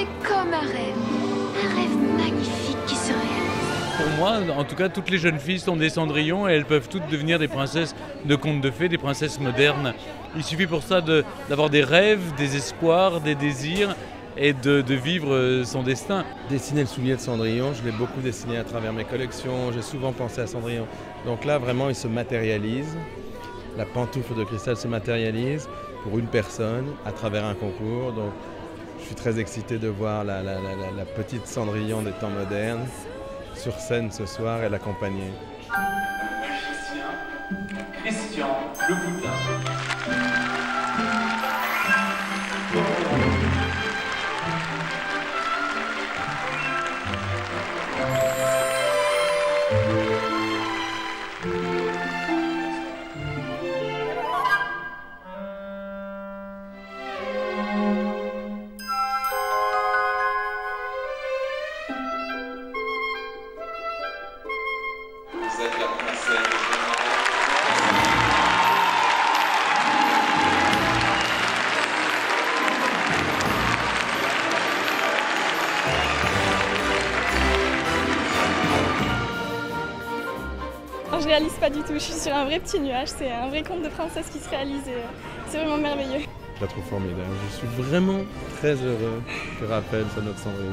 c'est comme un rêve magnifique qui se réalise. Pour moi, en tout cas, toutes les jeunes filles sont des Cendrillon et elles peuvent toutes devenir des princesses de contes de fées, des princesses modernes. Il suffit pour ça d'avoir des rêves, des espoirs, des désirs et de vivre son destin. Dessiner le soulier de Cendrillon, je l'ai beaucoup dessiné à travers mes collections, j'ai souvent pensé à Cendrillon. Donc là, vraiment, il se matérialise. La pantoufle de cristal se matérialise pour une personne à travers un concours. Donc, je suis très excité de voir la petite Cendrillon des temps modernes sur scène ce soir et l'accompagner. Magicien Christian Louboutin. Vous êtes la princesse. Je réalise pas du tout, je suis sur un vrai petit nuage, c'est un vrai conte de princesse qui se réalise et c'est vraiment merveilleux. Je la trouve formidable. Je suis vraiment très heureux que Raphaël soit notre Cendrillon.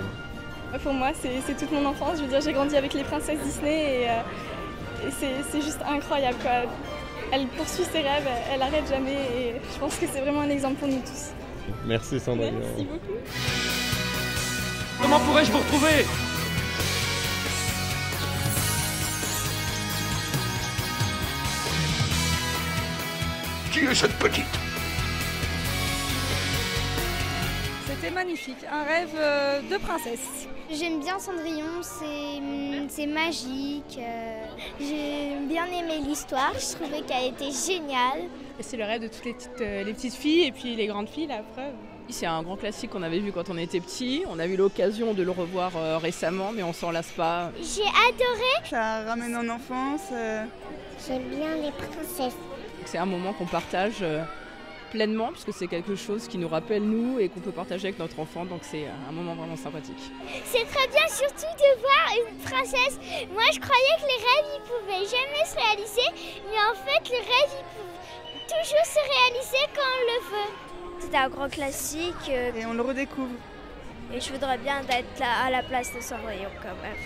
Pour moi, c'est toute mon enfance. Je veux dire, j'ai grandi avec les princesses Disney et c'est juste incroyable, quoi. Elle poursuit ses rêves, elle arrête jamais et je pense que c'est vraiment un exemple pour nous tous. Merci Cendrillon. Merci beaucoup. Comment pourrais-je vous retrouver ? Qui est cette petite ? C'était magnifique, un rêve de princesse. J'aime bien Cendrillon, c'est magique. J'ai bien aimé l'histoire, je trouvais qu'elle était géniale. C'est le rêve de toutes les petites filles et puis les grandes filles, la preuve. C'est un grand classique qu'on avait vu quand on était petit. On a eu l'occasion de le revoir récemment, mais on s'en lasse pas. J'ai adoré. Ça ramène en enfance. J'aime bien les princesses. C'est un moment qu'on partage pleinement, puisque c'est quelque chose qui nous rappelle nous et qu'on peut partager avec notre enfant, donc c'est un moment vraiment sympathique. C'est très bien surtout de voir une princesse. Moi je croyais que les rêves ils pouvaient jamais se réaliser, mais en fait les rêves ils peuvent toujours se réaliser quand on le veut. C'est un grand classique Et on le redécouvre. et je voudrais bien être là à la place de Cendrillon quand même.